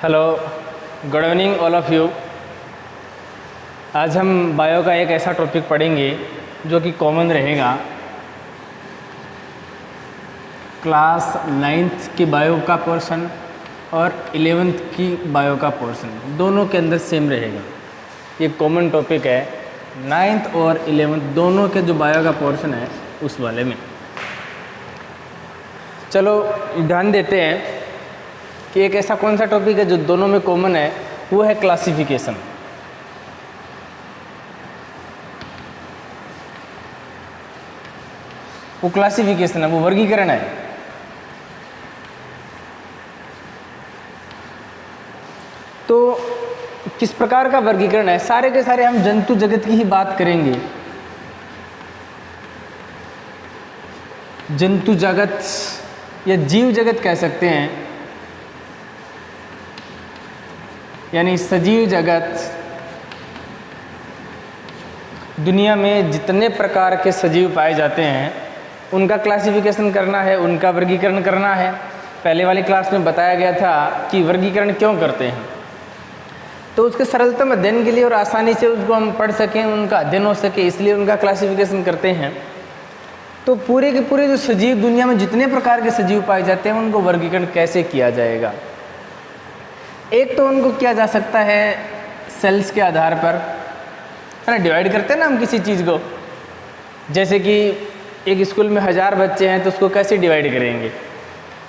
Hello, good evening all of you. आज हम bio का एक ऐसा टॉपिक पढ़ेंगे जो कि कॉमन रहेगा। क्लास 9th की बायो का पोर्शन और 11th की बायो का पोर्शन दोनों के अंदर सेम रहेगा। ये कॉमन टॉपिक है 9th और 11th दोनों के जो बायो का पोर्शन है उस वाले में। चलो ध्यान देते हैं कि एक ऐसा कौन सा टॉपिक है जो दोनों में कॉमन है, वो है क्लासिफिकेशन। वो क्लासिफिकेशन है, वो वर्गीकरण है। तो किस प्रकार का वर्गीकरण है? सारे के सारे हम जंतु जगत की ही बात करेंगे। जंतु जगत या जीव जगत कह सकते हैं, यानी सजीव जगत। दुनिया में जितने प्रकार के सजीव पाए जाते हैं उनका क्लासिफिकेशन करना है, उनका वर्गीकरण करना है। पहले वाली क्लास में बताया गया था कि वर्गीकरण क्यों करते हैं, तो उसके सरलतम अध्ययन के लिए और आसानी से उसको हम पढ़ सकें, उनका अध्ययन हो सके, इसलिए उनका क्लासिफिकेशन करते हैं। तो पूरे के पूरे जो सजीव, दुनिया में जितने प्रकार के सजीव पाए जाते हैं उनको वर्गीकरण कैसे किया जाएगा? एक तो उनको किया जा सकता है सेल्स के आधार पर, है ना। डिवाइड करते हैं ना हम किसी चीज़ को। जैसे कि एक स्कूल में 1000 बच्चे हैं तो उसको कैसे डिवाइड करेंगे?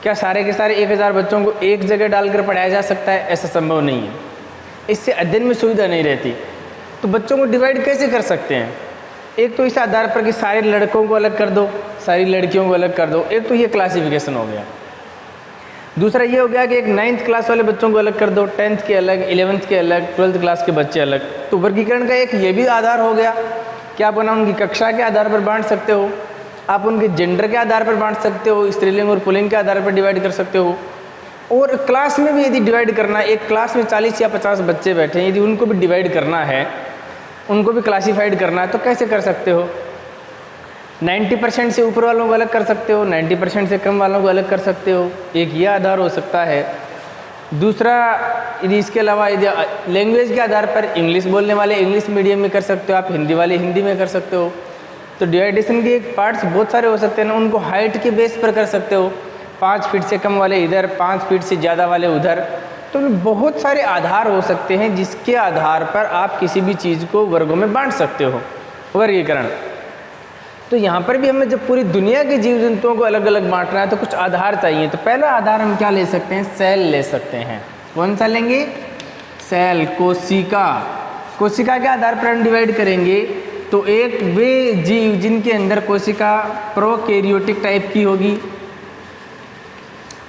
क्या सारे के सारे 1000 बच्चों को एक जगह डालकर पढ़ाया जा सकता है? ऐसा संभव नहीं है, इससे अध्ययन में सुविधा नहीं रहती। तो बच्चों को डिवाइड कैसे कर सकते हैं? एक तो इस आधार पर कि सारे लड़कों को अलग कर दो, सारी लड़कियों को अलग कर दो। एक तो ये क्लासिफिकेशन हो गया। दूसरा ये हो गया कि एक 9th क्लास वाले बच्चों को अलग कर दो, 10th के अलग, 11th के अलग, 12th क्लास के बच्चे अलग। तो वर्गीकरण का एक ये भी आधार हो गया कि आप ना उनकी कक्षा के आधार पर बांट सकते हो, आप उनके जेंडर के आधार पर बांट सकते हो, स्त्रीलिंग और पुल्लिंग के आधार पर डिवाइड कर सकते हो। और क्लास में भी यदि डिवाइड करना है, एक क्लास में 40 या 50 बच्चे बैठे हैं, यदि उनको भी डिवाइड करना है, उनको भी क्लासीफाइड करना है, तो कैसे कर सकते हो? 90% से ऊपर वालों को अलग कर सकते हो, 90% से कम वालों को अलग कर सकते हो। एक ये आधार हो सकता है। दूसरा, यदि इसके अलावा यदि लैंग्वेज के आधार पर इंग्लिश बोलने वाले इंग्लिश मीडियम में कर सकते हो, आप हिंदी वाले हिंदी में कर सकते हो। तो डिवाइडेशन के पार्ट्स बहुत सारे हो सकते हैं ना। उनको हाइट के बेस पर कर सकते हो, 5 फीट से कम वाले इधर, 5 फीट से ज़्यादा वाले उधर। तो बहुत सारे आधार हो सकते हैं जिसके आधार पर आप किसी भी चीज़ को वर्गों में बांट सकते हो, वर्गीकरण। तो यहाँ पर भी हमें जब पूरी दुनिया के जीव जंतुओं को अलग अलग बांटना है तो कुछ आधार चाहिए। तो पहला आधार हम क्या ले सकते हैं? सेल ले सकते हैं। कौन सा लेंगे? सेल, कोशिका। कोशिका के आधार पर हम डिवाइड करेंगे तो एक वे जीव जिनके अंदर कोशिका प्रोकैरियोटिक टाइप की होगी,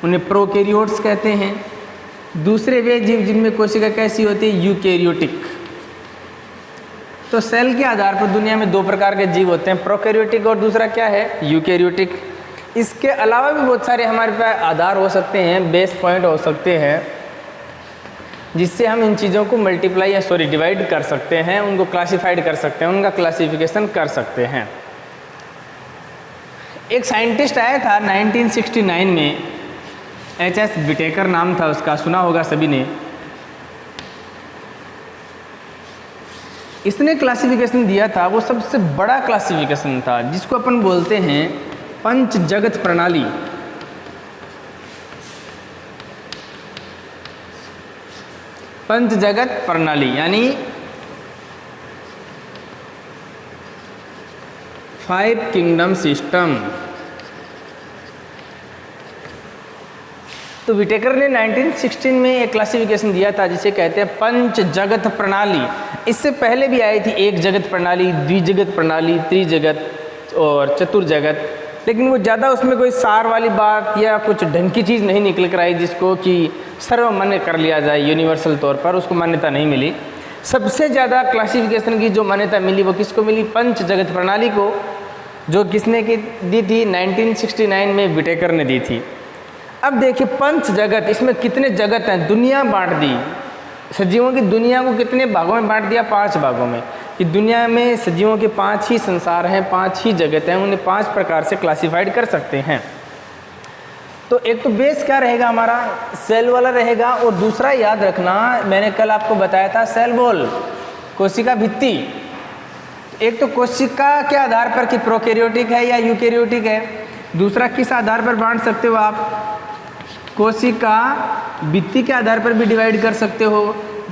उन्हें प्रोकैरियोट्स कहते हैं। दूसरे वे जीव जिनमें कोशिका कैसी होती है? यूकैरियोटिक। तो सेल के आधार पर दुनिया में 2 प्रकार के जीव होते हैं, प्रोकैरियोटिक और दूसरा क्या है? यूकैरियोटिक। इसके अलावा भी बहुत सारे हमारे पास आधार हो सकते हैं, बेस पॉइंट हो सकते हैं, जिससे हम इन चीज़ों को मल्टीप्लाई या डिवाइड कर सकते हैं, उनको क्लासिफाइड कर सकते हैं, उनका क्लासिफिकेशन कर सकते हैं। एक साइंटिस्ट आया था 1969 में, H.S. विटेकर नाम था उसका, सुना होगा सभी ने। इसने क्लासिफिकेशन दिया था, वो सबसे बड़ा क्लासिफिकेशन था, जिसको अपन बोलते हैं पंच जगत प्रणाली। पंच जगत प्रणाली यानी 5 किंगडम सिस्टम। तो विटेकर ने 1916 में एक क्लासिफिकेशन दिया था जिसे कहते हैं पंच जगत प्रणाली। इससे पहले भी आई थी एक जगत प्रणाली, द्विजगत प्रणाली, त्रिजगत और चतुर्जगत, लेकिन वो ज़्यादा उसमें कोई सार वाली बात या कुछ ढंग की चीज़ नहीं निकल कर आई जिसको कि सर्वमान्य कर लिया जाए, यूनिवर्सल तौर पर उसको मान्यता नहीं मिली। सबसे ज़्यादा क्लासिफिकेशन की जो मान्यता मिली वो किसको मिली? पंच जगत प्रणाली को, जो किसने की दी थी? 1969 में विटेकर ने दी थी। अब देखिए पंच जगत, इसमें कितने जगत हैं? दुनिया बांट दी, सजीवों की दुनिया को कितने भागों में बांट दिया? 5 भागों में। कि दुनिया में सजीवों के 5 ही संसार हैं, 5 ही जगत हैं, उन्हें 5 प्रकार से क्लासिफाइड कर सकते हैं। तो एक तो बेस क्या रहेगा हमारा, सेल वाला रहेगा, और दूसरा याद रखना मैंने कल आपको बताया था सेल वॉल, कोशिका भित्ति। एक तो कोशिका के आधार पर कि प्रोकैरियोटिक है या यूकैरियोटिक है, दूसरा किस आधार पर बांट सकते हो आप, कोशिका भित्ति के आधार पर भी डिवाइड कर सकते हो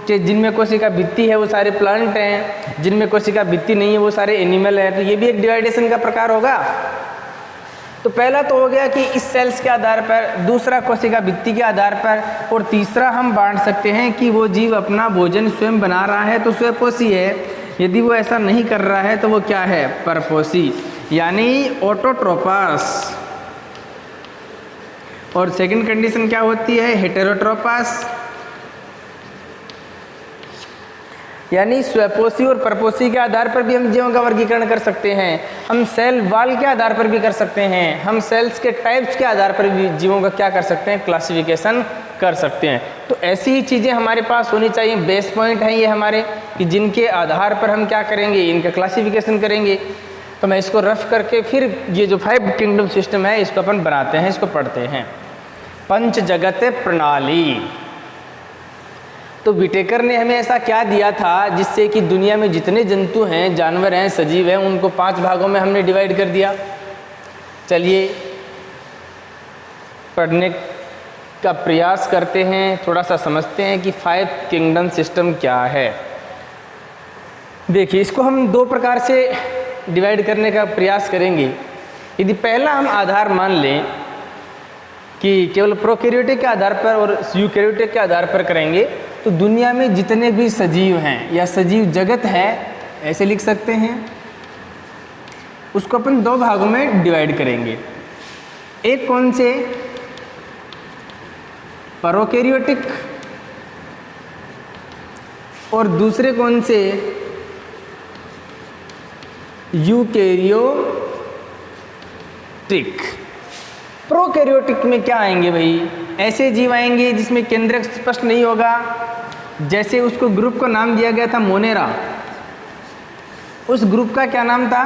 कि जिनमें कोशिका भित्ति है वो सारे प्लांट हैं, जिनमें कोशिका भित्ति नहीं है वो सारे एनिमल है। तो ये भी एक डिवाइडेशन का प्रकार होगा। तो पहला तो हो गया कि इस सेल्स के आधार पर, दूसरा कोशिका भित्ति के आधार पर, और तीसरा हम बांट सकते हैं कि वो जीव अपना भोजन स्वयं बना रहा है तो स्वपोषी है, यदि वो ऐसा नहीं कर रहा है तो वो क्या है, परपोषी यानी ऑटोट्रोपस। और सेकंड कंडीशन क्या होती है, हेटेरोट्रोपस यानी स्वपोषी और परपोषी के आधार पर भी हम जीवों का वर्गीकरण कर सकते हैं। हम सेल वाल के आधार पर भी कर सकते हैं, हम सेल्स के टाइप्स के आधार पर भी जीवों का क्या कर सकते हैं, क्लासिफिकेशन कर सकते हैं। तो ऐसी ही चीज़ें हमारे पास होनी चाहिए, बेस पॉइंट हैं ये हमारे, कि जिनके आधार पर हम क्या करेंगे, इनका क्लासिफिकेशन करेंगे। तो मैं इसको रफ करके फिर ये जो 5 किंगडम सिस्टम है इसको अपन बनाते हैं, इसको पढ़ते हैं। पंच जगत प्रणाली। तो विटेकर ने हमें ऐसा क्या दिया था जिससे कि दुनिया में जितने जंतु हैं, जानवर हैं, सजीव हैं, उनको 5 भागों में हमने डिवाइड कर दिया। चलिए पढ़ने का प्रयास करते हैं, थोड़ा सा समझते हैं कि 5 किंगडम सिस्टम क्या है। देखिए इसको हम 2 प्रकार से डिवाइड करने का प्रयास करेंगे। यदि पहला हम आधार मान लें कि केवल प्रोकैरियोटिक के आधार पर और यूकैरियोटिक के आधार पर करेंगे, तो दुनिया में जितने भी सजीव हैं या सजीव जगत है, ऐसे लिख सकते हैं, उसको अपन 2 भागों में डिवाइड करेंगे। एक कौन से, प्रोकैरियोटिक, और दूसरे कौन से, यूकैरियोटिक। प्रोकैरियोटिक में क्या आएंगे भाई, ऐसे जीव आएंगे जिसमें केंद्रक स्पष्ट नहीं होगा, जैसे उसको ग्रुप को नाम दिया गया था मोनेरा, उस ग्रुप का क्या नाम था,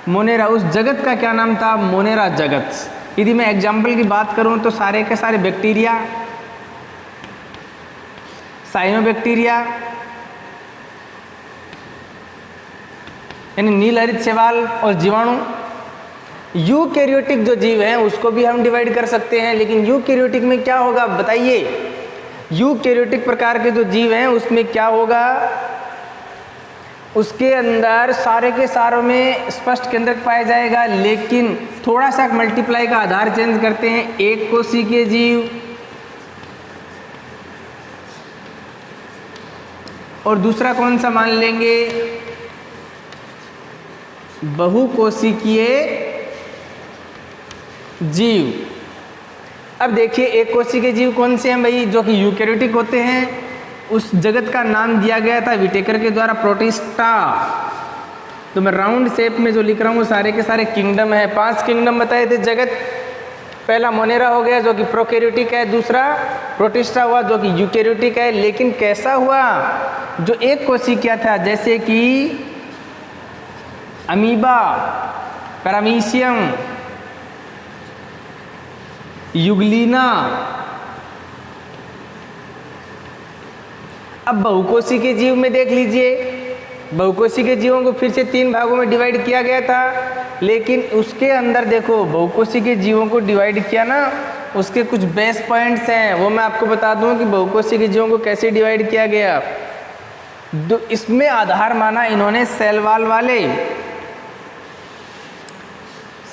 मोनेरा। उस जगत का क्या नाम था, मोनेरा जगत। यदि मैं एग्जाम्पल की बात करूं तो सारे के सारे बैक्टीरिया, साइनोबैक्टीरिया यानी नील हरित शैवाल और जीवाणु। यूकैरियोटिक जो जीव हैं उसको भी हम डिवाइड कर सकते हैं, लेकिन यूकैरियोटिक में क्या होगा बताइए, यूकैरियोटिक प्रकार के जो जीव हैं उसमें क्या होगा, उसके अंदर सारे के सारों में स्पष्ट केंद्रक पाया जाएगा, लेकिन थोड़ा सा मल्टीप्लाई का आधार चेंज करते हैं। एक कोशिकीय जीव और दूसरा कौन सा मान लेंगे, बहुकोशिकीय जीव। अब देखिए एक कोशिकीय जीव कौन से हैं भाई, जो कि यूकैरियोटिक होते हैं। उस जगत का नाम दिया गया था विटेकर के द्वारा प्रोटिस्टा। तो मैं राउंड शेप में जो लिख रहा हूँ सारे के सारे किंगडम है, 5 किंगडम बताए थे जगत। पहला मोनेरा हो गया जो कि प्रोकैरियोटिक है, दूसरा प्रोटिस्टा हुआ जो कि यूकैरियोटिक है। लेकिन कैसा हुआ, जो एक कोशिकीय था जैसे कि अमीबा, पैरामीशियम, युगलीना। अब बहुकोशिकीय जीव में देख लीजिए, बहुकोशिकीय जीवों को फिर से 3 भागों में डिवाइड किया गया था, लेकिन उसके अंदर देखो बहुकोशिकीय जीवों को डिवाइड किया ना, उसके कुछ बेस पॉइंट्स हैं, वो मैं आपको बता दूं कि बहुकोशिकीय जीवों को कैसे डिवाइड किया गया। इसमें आधार माना इन्होंने सेल वाल वाले,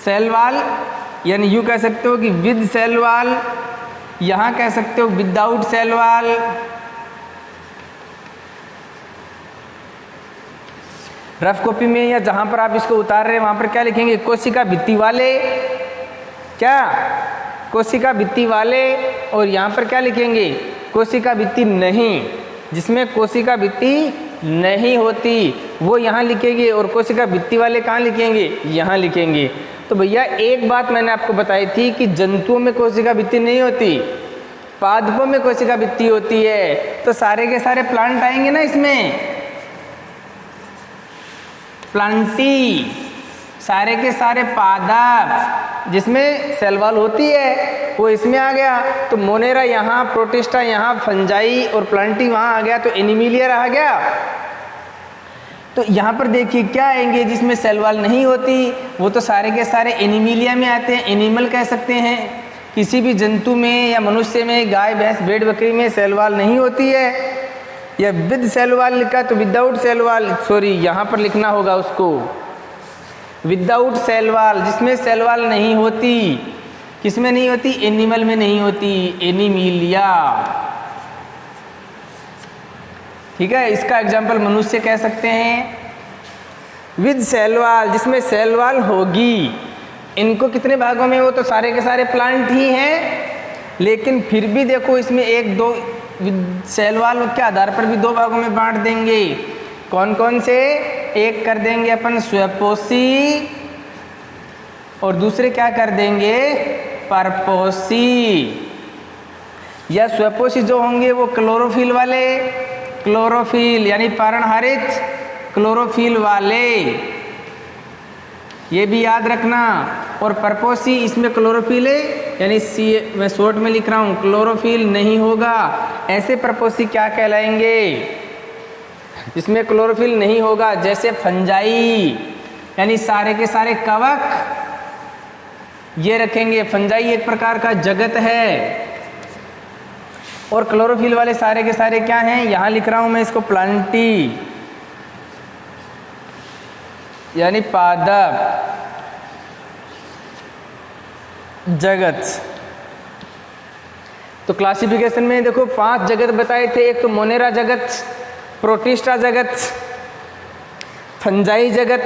सेल वाल यानी यूँ कह सकते हो कि विद सेल वाल, यहाँ कह सकते हो without cell wall. Rough copy में या जहाँ पर आप इसको उतार रहे हैं वहाँ पर क्या लिखेंगे, कोशिका भित्ति वाले, क्या कोशिका भित्ति वाले, और यहाँ पर क्या लिखेंगे, कोशिका भित्ति नहीं। जिसमें कोशिका भित्ति नहीं होती वो यहाँ लिखेंगे, और कोशिका भित्ति वाले कहाँ लिखेंगे, यहाँ लिखेंगे। तो भैया एक बात मैंने आपको बताई थी कि जंतुओं में कोशिका भित्ति नहीं होती, पादपों में कोशिका भित्ति होती है। तो सारे के सारे प्लांट आएंगे ना इसमें, प्लांटी, सारे के सारे पादप जिसमें सेल वॉल होती है। वो इसमें आ गया, तो मोनेरा यहाँ, प्रोटिस्टा यहाँ, फंजाई और प्लांटी वहाँ आ गया, तो एनिमिलिया रह गया। तो यहाँ पर देखिए क्या आएंगे जिसमें सेल वॉल नहीं होती, वो तो सारे के सारे एनिमिलिया में आते हैं, एनिमल कह सकते हैं। किसी भी जंतु में या मनुष्य में, गाय भैंस भेड़ बकरी में सेल वॉल नहीं होती है। या विद सेल वॉल लिखा तो विदाउट सेल वॉल, सॉरी यहाँ पर लिखना होगा उसको विदाउट सेल वॉल, जिसमें सेल वॉल नहीं होती। किसमें नहीं होती? एनिमल में नहीं होती, एनिमिलिया। ठीक है, इसका एग्जाम्पल मनुष्य कह सकते हैं। विद सेल वॉल, जिसमें सेल वॉल होगी। इनको कितने भागों में? वो तो सारे के सारे प्लांट ही हैं, लेकिन फिर भी देखो इसमें एक दो सेल वॉल के आधार पर भी दो भागों में बांट देंगे। कौन कौन से? एक कर देंगे अपन स्वपोषी और दूसरे क्या कर देंगे? परपोषी। या स्वपोषी जो होंगे वो क्लोरोफिल वाले, क्लोरोफिल यानी पर्णहरित क्लोरोफिल वाले, ये भी याद रखना। और परपोषी, इसमें क्लोरोफिल है यानी सी, मैं शॉर्ट में लिख रहा हूँ, क्लोरोफिल नहीं होगा। ऐसे परपोषी क्या कहलाएंगे? जिसमें क्लोरोफिल नहीं होगा, जैसे फंजाई यानी सारे के सारे कवक, ये रखेंगे। फंजाई एक प्रकार का जगत है। और क्लोरोफिल वाले सारे के सारे क्या हैं? यहाँ लिख रहा हूँ मैं इसको, प्लांटी यानी पादप जगत। तो क्लासिफिकेशन में देखो 5 जगत बताए थे। एक तो मोनेरा जगत, प्रोटिस्टा जगत, फंजाई जगत,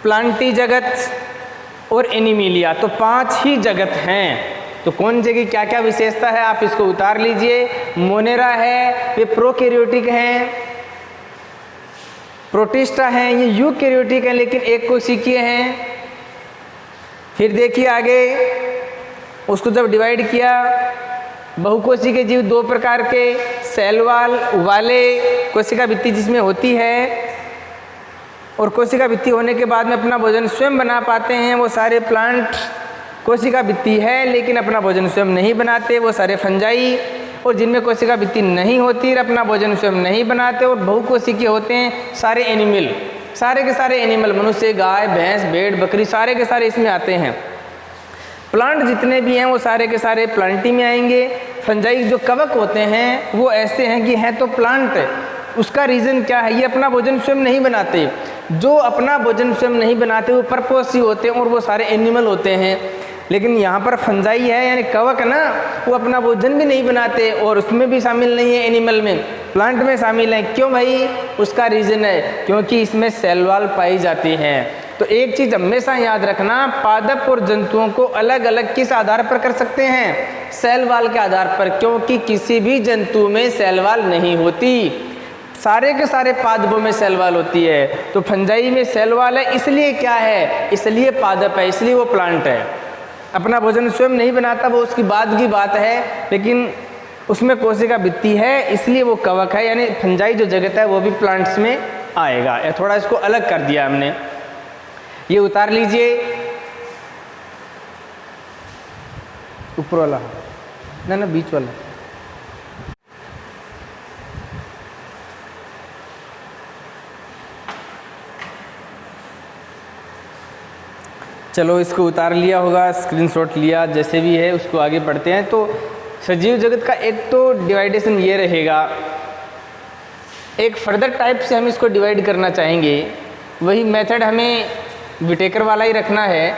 प्लांटी जगत और एनिमिलिया। तो 5 ही जगत हैं। तो कौन सी की क्या क्या विशेषता है आप इसको उतार लीजिए। मोनेरा है, ये प्रोकैरियोटिक हैं। प्रोटिस्टा हैं, ये यूकैरियोटिक हैं लेकिन एक कोशिकीय हैं। फिर देखिए आगे, उसको जब डिवाइड किया, बहुकोशिकीय जीव 2 प्रकार के, सेल वॉल वाले, कोशिका भित्ति जिसमें होती है और कोशिका भित्ति होने के बाद में अपना भोजन स्वयं बना पाते हैं, वो सारे प्लांट। कोशिका भित्ति है लेकिन अपना भोजन स्वयं नहीं बनाते, वो सारे फंजाई। और जिनमें कोशिका भित्ति नहीं होती और अपना भोजन स्वयं नहीं बनाते और बहुकोशिकीय होते हैं, सारे एनिमल, सारे के सारे एनिमल, मनुष्य, गाय भैंस भेड़ बकरी, सारे के सारे इसमें आते हैं। प्लांट जितने भी हैं वो सारे के सारे प्लांटी में आएंगे। फंजाई जो कवक होते हैं वो ऐसे हैं कि हैं तो प्लांट, उसका रीज़न क्या है? ये अपना भोजन स्वयं नहीं बनाते। जो अपना भोजन स्वयं नहीं बनाते वो परपोषी होते हैं और वो सारे एनिमल होते हैं। लेकिन यहाँ पर फंजाई है यानी कवक ना, वो अपना भोजन भी नहीं बनाते और उसमें भी शामिल नहीं है एनिमल में, प्लांट में शामिल है। क्यों भाई? उसका रीज़न है क्योंकि इसमें सेल वॉल पाई जाती हैं। तो एक चीज़ हमेशा याद रखना, पादप और जंतुओं को अलग अलग किस आधार पर कर सकते हैं? सेल वॉल के आधार पर, क्योंकि किसी भी जंतु में सेल वॉल नहीं होती। सारे के सारे पादपों में सेल वॉल होती है। तो फंजाई में सेल वॉल है, इसलिए क्या है? इसलिए पादप है, इसलिए वो प्लांट है। अपना भोजन स्वयं नहीं बनाता, वो उसकी बाद की बात है, लेकिन उसमें कोशिका भित्ति है इसलिए वो कवक है। यानी फंजाई जो जगत है वो भी प्लांट्स में आएगा। या थोड़ा इसको अलग कर दिया हमने, ये उतार लीजिए ऊपर वाला, ना बीच वाला। चलो इसको उतार लिया होगा, स्क्रीनशॉट लिया, जैसे भी है उसको आगे पढ़ते हैं। तो सजीव जगत का एक तो डिवाइडेशन ये रहेगा। एक फर्दर टाइप से हम इसको डिवाइड करना चाहेंगे, वही मेथड हमें विटेकर वाला ही रखना है।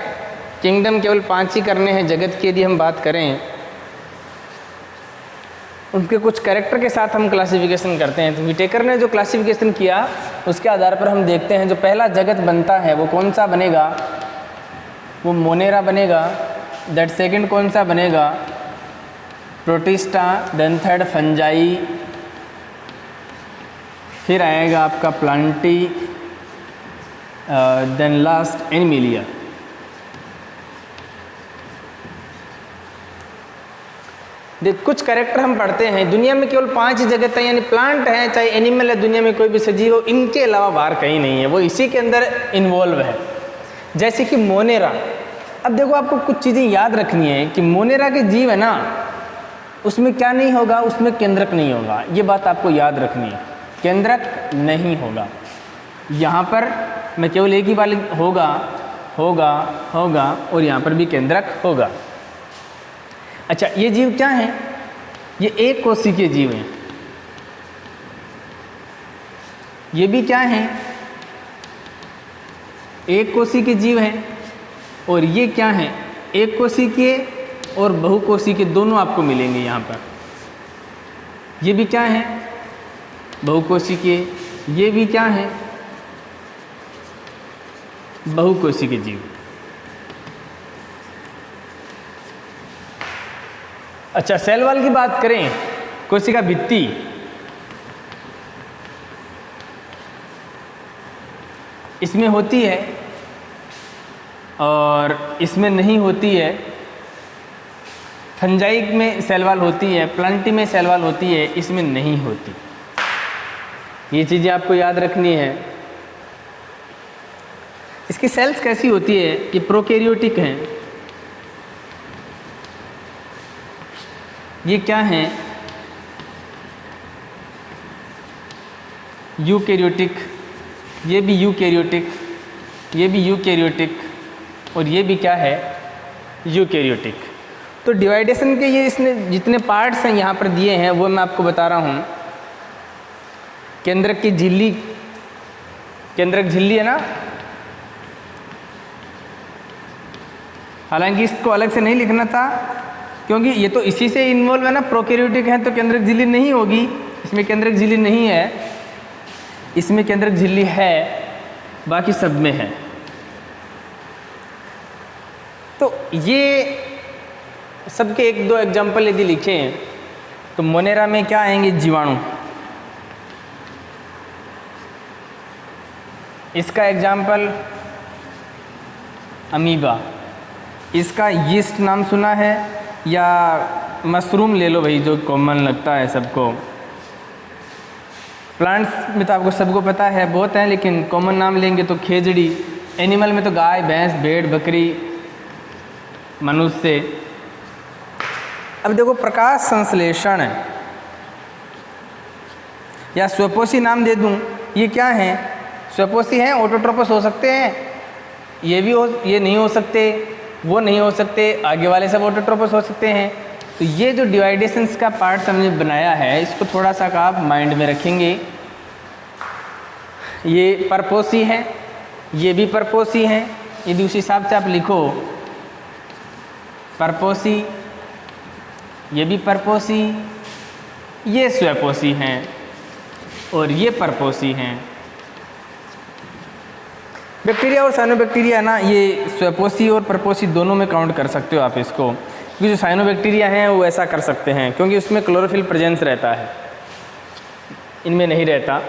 किंगडम केवल 5 ही करने हैं जगत की। यदि हम बात करें उनके कुछ कैरेक्टर के साथ हम क्लासिफिकेशन करते हैं। तो विटेकर ने जो क्लासिफिकेशन किया उसके आधार पर हम देखते हैं जो पहला जगत बनता है वो कौन सा बनेगा? वो मोनेरा बनेगा। दैट सेकंड कौन सा बनेगा? प्रोटिस्टा। देन थर्ड फंजाई, फिर आएगा आपका प्लांटी, देन लास्ट एनिमिलिया। देख कुछ कैरेक्टर हम पढ़ते हैं, दुनिया में केवल 5 ही जगत है, यानी प्लांट है चाहे एनिमल है, दुनिया में कोई भी सजीव हो, इनके अलावा बाहर कहीं नहीं है, वो इसी के अंदर इन्वॉल्व है। जैसे कि मोनेरा, अब देखो आपको कुछ चीज़ें याद रखनी है कि मोनेरा के जीव है ना, उसमें क्या नहीं होगा, उसमें केंद्रक नहीं होगा। ये बात आपको याद रखनी है, केंद्रक नहीं होगा। यहाँ पर मैं केवल एक ही वाले होगा होगा होगा और यहाँ पर भी केंद्रक होगा। अच्छा, ये जीव क्या हैं? ये एक कोशिकीय जीव हैं। ये भी क्या हैं? एक कोशिकीय जीव हैं। और ये क्या हैं? एक कोशिकीय और बहुकोशिकीय दोनों आपको मिलेंगे यहाँ पर। ये भी क्या हैं? बहुकोशिकीय। ये भी क्या हैं? बहुकोशिकीय जीव। अच्छा, सेल वॉल की बात करें, कोशिका भित्ति, इसमें होती है और इसमें नहीं होती है। फंजाई में सेल वॉल होती है, प्लांटी में सेल वॉल होती है, इसमें नहीं होती। ये चीज़ें आपको याद रखनी है। इसकी सेल्स कैसी होती है कि प्रोकैरियोटिक हैं। ये क्या हैं? यूकैरियोटिक। ये भी यूकैरियोटिक, ये भी यूकैरियोटिक और ये भी क्या है? यूकैरियोटिक। तो डिवाइडेशन के ये इसने जितने पार्ट्स हैं यहाँ पर दिए हैं वो मैं आपको बता रहा हूँ। केंद्रक की झिल्ली, केंद्रक झिल्ली है ना, हालांकि इसको अलग से नहीं लिखना था क्योंकि ये तो इसी से इन्वॉल्व है ना, प्रोकैरियोटिक है तो केंद्रक झिल्ली नहीं होगी। इसमें केंद्रक झिल्ली नहीं है, इसमें केंद्रक झिल्ली है, बाकी सब में है। तो ये सबके एक दो एग्जाम्पल यदि लिखे हैं तो मोनेरा में क्या आएंगे? जीवाणु। इसका एग्जाम्पल अमीबा। इसका यीस्ट नाम सुना है या मशरूम ले लो भाई, जो कॉमन लगता है सबको। प्लांट्स में तो आपको सबको पता है, बहुत हैं, लेकिन कॉमन नाम लेंगे तो खेजड़ी। एनिमल में तो गाय, भैंस, भेड़, बकरी, मनुष्य। अब देखो प्रकाश संश्लेषण या स्वपोषी नाम दे दूं, ये क्या हैं? स्वपोषी हैं, ऑटोट्रोपस हो सकते हैं, ये भी हो, ये नहीं हो सकते, वो नहीं हो सकते, आगे वाले सब ऑटोट्रोपस हो सकते हैं। तो ये जो डिवाइडेशंस का पार्ट हमने बनाया है, इसको थोड़ा सा आप माइंड में रखेंगे। ये परपोषी हैं, ये भी परपोषी हैं। यदि उस हिसाब से आप लिखो, परपोषी, ये भी परपोषी, ये स्वपोषी हैं और ये परपोषी हैं। बैक्टीरिया और साइनोबैक्टीरिया ना, ये स्वपोषी और परपोषी दोनों में काउंट कर सकते हो आप इसको, क्योंकि जो साइनोबैक्टीरिया हैं वो ऐसा कर सकते हैं क्योंकि उसमें क्लोरोफिल प्रेजेंस रहता है, इनमें नहीं रहता।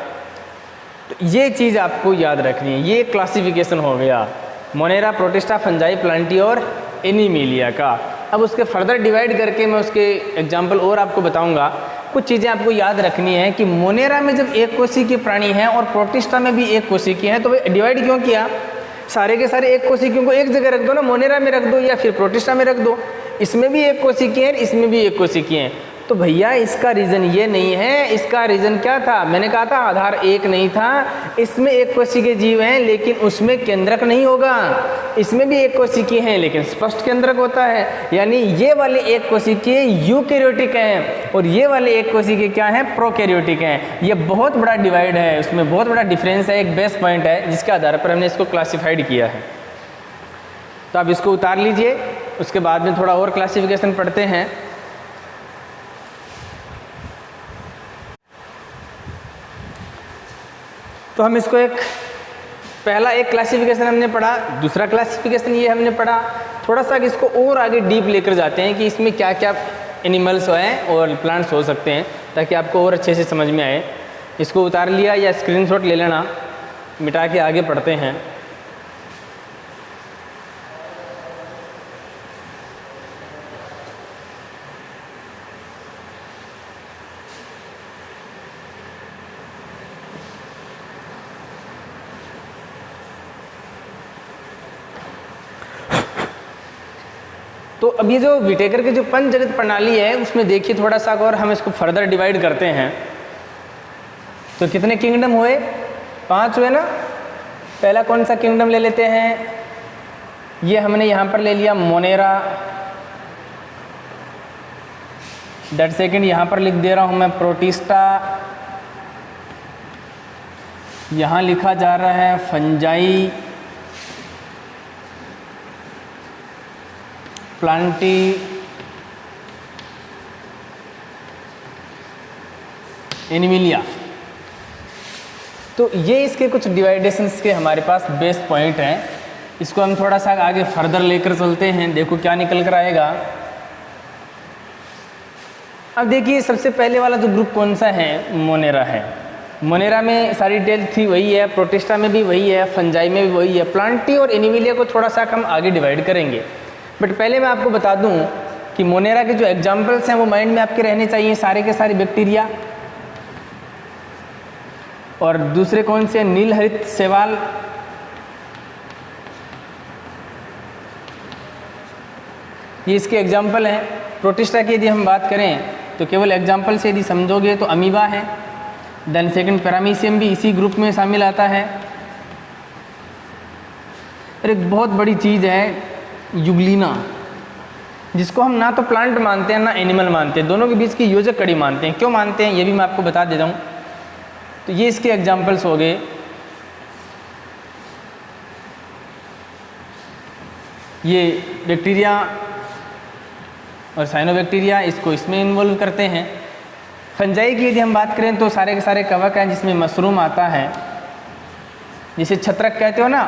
तो ये चीज़ आपको याद रखनी है। ये क्लासिफिकेशन हो गया मोनेरा, प्रोटिस्टा, फंजाई, प्लांटी और एनीमिलिया का। अब उसके फर्दर डिवाइड करके मैं उसके एग्जाम्पल और आपको बताऊंगा। कुछ चीज़ें आपको याद रखनी है कि मोनेरा में जब एक कोशिकीय प्राणी हैं और प्रोटिस्टा में भी एक कोशिकीय हैं, तो वे डिवाइड क्यों किया? सारे के सारे एक कोशिकीयों को एक जगह रख दो ना, मोनेरा में रख दो या फिर प्रोटिस्टा में रख दो। इसमें भी एक कोशिकीय है, इसमें भी एक कोशिकीय है। तो भैया इसका रीज़न ये नहीं है, इसका रीज़न क्या था? मैंने कहा था आधार एक नहीं था। इसमें एक कोशिकीय जीव हैं लेकिन उसमें केंद्रक नहीं होगा, इसमें भी एक कोशिकीय हैं लेकिन स्पष्ट केंद्रक होता है। यानी ये वाले एक कोशिकीय यूकैरियोटिक हैं और ये वाले एक कोशिकीय क्या हैं? प्रोकैरियोटिक हैं। ये बहुत बड़ा डिवाइड है, उसमें बहुत बड़ा डिफरेंस है, एक बेस पॉइंट है जिसके आधार पर हमने इसको क्लासिफाइड किया है। तो आप इसको उतार लीजिए, उसके बाद में थोड़ा और क्लासिफिकेशन पढ़ते हैं। तो हम इसको पहला एक क्लासिफिकेशन हमने पढ़ा, दूसरा क्लासिफिकेशन ये हमने पढ़ा। थोड़ा सा इसको और आगे डीप लेकर जाते हैं कि इसमें क्या क्या एनिमल्स हैं और प्लांट्स हो सकते हैं, ताकि आपको और अच्छे से समझ में आए। इसको उतार लिया या स्क्रीनशॉट ले लेना, मिटा के आगे पढ़ते हैं। तो अब ये जो विटेकर की जो पंचजगत प्रणाली है उसमें देखिए थोड़ा सा और हम इसको फर्दर डिवाइड करते हैं तो कितने किंगडम हुए? 5 हुए ना। पहला कौन सा किंगडम ले लेते हैं? ये हमने यहाँ पर ले लिया मोनेरा। दैट सेकंड यहाँ पर लिख दे रहा हूँ मैं प्रोटिस्टा। यहाँ लिखा जा रहा है फंजाई, प्लांटी, एनिमिलिया। तो ये इसके कुछ डिवाइडेशंस के हमारे पास बेस पॉइंट हैं। इसको हम थोड़ा सा आगे फर्दर लेकर चलते हैं, देखो क्या निकल कर आएगा। अब देखिए सबसे पहले वाला जो ग्रुप कौन सा है? मोनेरा है। मोनेरा में सारी डिटेल थी वही है, प्रोटिस्टा में भी वही है, फंजाई में भी वही है। प्लांटी और एनिमिलिया को थोड़ा सा हम आगे डिवाइड करेंगे, बट पहले मैं आपको बता दूं कि मोनेरा के जो एग्जाम्पल्स हैं वो माइंड में आपके रहने चाहिए, सारे के सारे बैक्टीरिया। और दूसरे कौन से? नील हरित शैवाल, ये इसके एग्जाम्पल हैं। प्रोटिस्टा की यदि हम बात करें तो केवल एग्जाम्पल से यदि समझोगे तो अमीबा है। देन सेकंड पैरामीशियम भी इसी ग्रुप में शामिल आता है। और एक बहुत बड़ी चीज़ है युगलिना, जिसको हम ना तो प्लांट मानते हैं ना एनिमल मानते हैं, दोनों के बीच की योजक कड़ी मानते हैं। क्यों मानते हैं ये भी मैं आपको बता देता हूँ। तो ये इसके एग्जाम्पल्स हो गए। ये बैक्टीरिया और साइनोबैक्टीरिया, इसको इसमें इन्वॉल्व करते हैं। फंजाई की यदि हम बात करें तो सारे के सारे कवक हैं जिसमें मशरूम आता है, जिसे छत्रक कहते हो ना,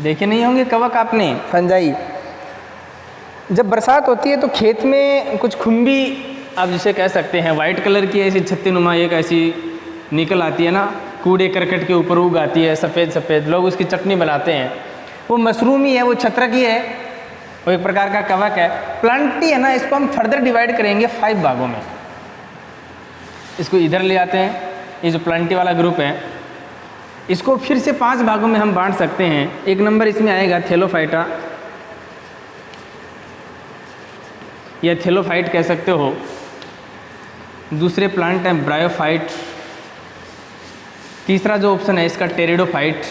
देखे नहीं होंगे कवक आपने फंजाई। जब बरसात होती है तो खेत में कुछ खुम्बी आप जिसे कह सकते हैं वाइट कलर की ऐसी छत्ती नुमा एक ऐसी निकल आती है ना, कूड़े करकट के ऊपर उग आती है सफ़ेद सफ़ेद, लोग उसकी चटनी बनाते हैं। वो मशरूम ही है, वो छत्रक ही है, वो एक प्रकार का कवक है। प्लांटी है ना, इसको हम फर्दर डिवाइड करेंगे 5 भागों में। इसको इधर ले आते हैं, ये जो प्लांटी वाला ग्रुप है इसको फिर से 5 भागों में हम बांट सकते हैं। एक नंबर इसमें आएगा थेलोफाइटा या थेलोफाइट कह सकते हो। दूसरे प्लांट हैं ब्रायोफाइट। तीसरा जो ऑप्शन है इसका टेरिडोफाइट,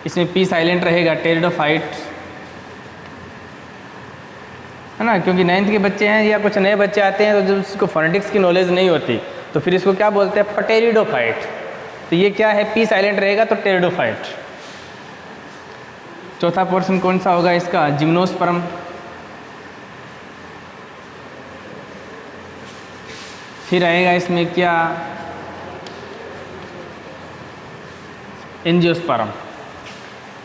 इसमें पी साइलेंट रहेगा, टेरिडोफाइट है ना, क्योंकि 9th के बच्चे हैं या कुछ नए बच्चे आते हैं तो जब उसको फोनेटिक्स की नॉलेज नहीं होती तो फिर इसको क्या बोलते हैं? पटेरिडोफाइट। तो ये क्या है? पी साइलेंट रहेगा तो टेरिडोफाइट। चौथा पोर्शन कौन सा होगा इसका? जिम्नोस्पर्म। फिर आएगा इसमें क्या? एंजियोस्पर्म।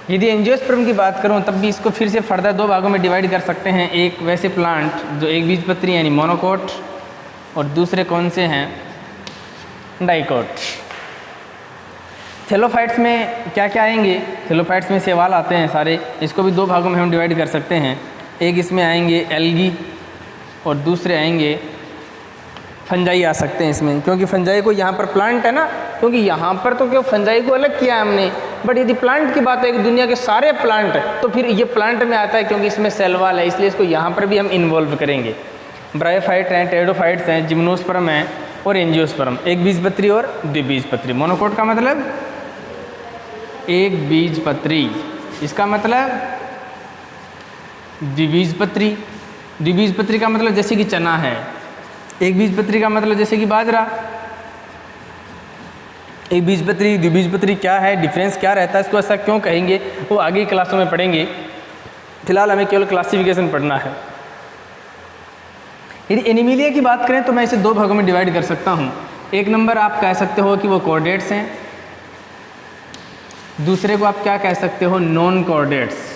यदि एंजियोस्पर्म की बात करूं तब भी इसको फिर से फर्दर 2 भागों में डिवाइड कर सकते हैं। एक वैसे प्लांट जो एक बीजपत्री यानी मोनोकोट, और दूसरे कौन से हैं? डाइकोट। थेलोफाइट्स में क्या क्या आएंगे? थेलोफाइट्स में शैवाल आते हैं सारे, इसको भी 2 भागों में हम डिवाइड कर सकते हैं। एक इसमें आएंगे एल्गी और दूसरे आएंगे फंजाई आ सकते हैं इसमें, क्योंकि फंजाई को यहाँ पर प्लांट है ना, क्योंकि यहाँ पर तो क्यों फंजाई को अलग किया है हमने, बट यदि प्लांट की बात है कि दुनिया के सारे प्लांट तो फिर ये प्लांट में आता है क्योंकि इसमें सेलवाल है, इसलिए इसको यहाँ पर भी हम इन्वॉल्व करेंगे। ब्रायोफाइट हैं, टेरिडोफाइट्स हैं, जिम्नोस्पर्म हैं और एंजियोस्पर्म। एक बीजपत्री और द्विबीजपत्री। मोनोकोट का मतलब एक बीजपत्री, इसका मतलब द्विबीजपत्री। द्विबीजपत्री का मतलब जैसे कि चना है, एक बीजपत्री का मतलब जैसे कि बाजरा। एक बीजपत्री द्विबीजपत्री क्या है, डिफरेंस क्या रहता है, इसको ऐसा क्यों कहेंगे, वो आगे की क्लासों में पढ़ेंगे। फिलहाल हमें केवल क्लासिफिकेशन पढ़ना है। यदि एनिमिलिया की बात करें तो मैं इसे 2 भागों में डिवाइड कर सकता हूँ। एक नंबर आप कह सकते हो कि वो कॉर्डेट्स हैं, दूसरे को आप क्या कह सकते हो? नॉन कॉर्डेट्स,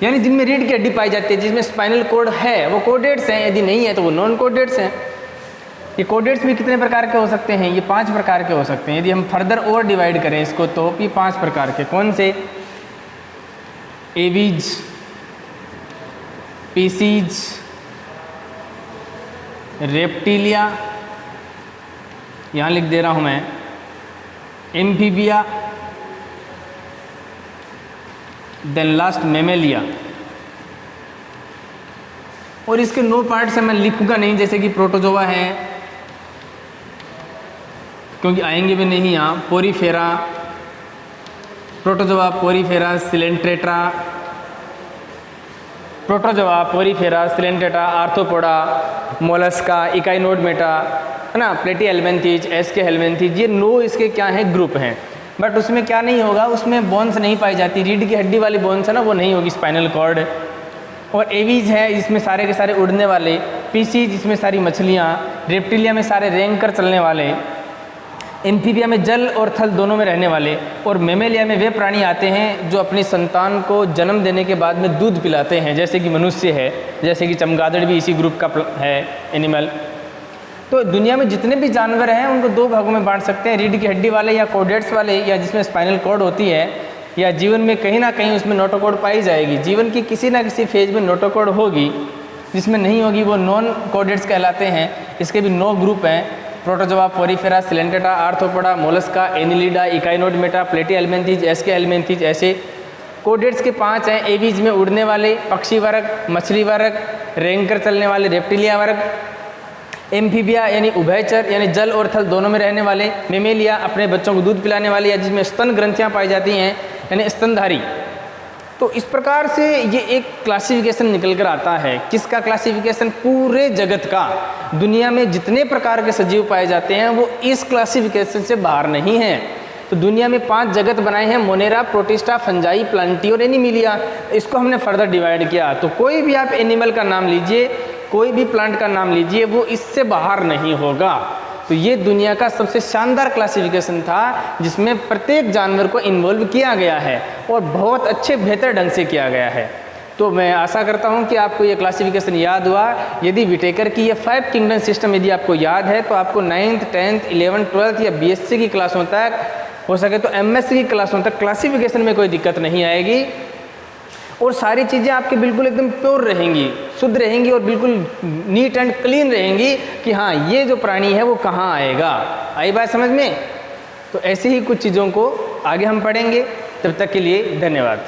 यानी जिनमें रीढ़ की हड्डी पाई जाती है, जिसमें स्पाइनल कॉर्ड है वो कॉर्डेट्स हैं, यदि नहीं है तो वो नॉन कॉर्डेट्स हैं। ये कॉर्डेट्स भी कितने प्रकार के हो सकते हैं? ये 5 प्रकार के हो सकते हैं। यदि हम फर्दर और डिवाइड करें इसको तो ये 5 प्रकार के कौन से? एवीज, पीसीज, रेप्टिलिया, यहाँ लिख दे रहा हूँ मैं, एम्फीबिया देन लास्ट मेमेलिया। और इसके 9 पार्ट्स हैं, मैं लिखूंगा नहीं, जैसे कि प्रोटोजोआ है, क्योंकि आएंगे भी नहीं यहाँ। Porifera, protozoa, Porifera, Coelenterata, protozoa, Porifera, Coelenterata, Arthropoda, Mollusca, Echinodermata, है ना, प्लेटीहेल्मिन्थीज, एस्के हेल्मिन्थीज, ये 9 इसके क्या हैं, ग्रुप हैं। बट उसमें क्या नहीं होगा, उसमें बोन्स नहीं पाई जाती, रीढ़ की हड्डी वाली बोन्स है ना, वो नहीं होगी, स्पाइनल कॉर्ड। और एवीज है, इसमें सारे के सारे उड़ने वाले, पीसीज इसमें सारी मछलियाँ, रेप्टिलिया में सारे रेंग कर चलने वाले, एम्फीबिया में जल और थल दोनों में रहने वाले, और मेमेलिया में वे प्राणी आते हैं जो अपनी संतान को जन्म देने के बाद में दूध पिलाते हैं, जैसे कि मनुष्य है, जैसे कि चमगादड़ भी इसी ग्रुप का है एनिमल। तो दुनिया में जितने भी जानवर हैं उनको 2 भागों में बांट सकते हैं, रीढ़ की हड्डी वाले या कॉर्डेट्स वाले, या जिसमें स्पाइनल कॉर्ड होती है, या जीवन में कहीं ना कहीं उसमें नोटोकॉर्ड पाई जाएगी। जीवन की किसी ना किसी फेज में नोटोकॉर्ड होगी, जिसमें नहीं होगी वो नॉन कॉर्डेट्स कहलाते हैं। इसके भी 9 ग्रुप हैं, Protozoa, Porifera, Coelenterata, Arthropoda, Mollusca, Annelida, Echinodermata, Platyhelminthes, Aschelminthes, ऐसे। कॉर्डेट्स के 5 हैं, एवीज में उड़ने वाले, पक्षी वर्ग, मछली वर्ग, रेंग कर चलने वाले, रेप्टिलिया वर्ग, एम्फीबिया यानी उभयचर यानी जल और थल दोनों में रहने वाले, मेमेलिया अपने बच्चों को दूध पिलाने वाले, या जिसमें स्तन ग्रंथियाँ पाई जाती हैं यानी स्तनधारी। तो इस प्रकार से ये एक क्लासिफिकेशन निकल कर आता है। किसका क्लासिफिकेशन? पूरे जगत का। दुनिया में जितने प्रकार के सजीव पाए जाते हैं वो इस क्लासिफिकेशन से बाहर नहीं हैं। तो दुनिया में 5 जगत बनाए हैं, मोनेरा, प्रोटिस्टा, फंजाई, प्लांटी और एनिमिलिया। इसको हमने फर्दर डिवाइड किया। तो कोई भी आप एनिमल का नाम लीजिए, कोई भी प्लांट का नाम लीजिए, वो इससे बाहर नहीं होगा। तो ये दुनिया का सबसे शानदार क्लासिफिकेशन था, जिसमें प्रत्येक जानवर को इन्वॉल्व किया गया है और बहुत अच्छे बेहतर ढंग से किया गया है। तो मैं आशा करता हूँ कि आपको ये क्लासिफिकेशन याद हुआ। यदि विटेकर की ये 5 किंगडम सिस्टम यदि आपको याद है तो आपको 9th, 10th, 11th, 12th या BSc की क्लासों तक, हो सके तो MSc की क्लासों तक क्लासिफिकेशन में कोई दिक्कत नहीं आएगी और सारी चीज़ें आपके बिल्कुल एकदम प्योर रहेंगी, शुद्ध रहेंगी और बिल्कुल नीट एंड क्लीन रहेंगी कि हाँ ये जो प्राणी है वो कहाँ आएगा। आई बात समझ में? तो ऐसे ही कुछ चीज़ों को आगे हम पढ़ेंगे। तब तक के लिए धन्यवाद।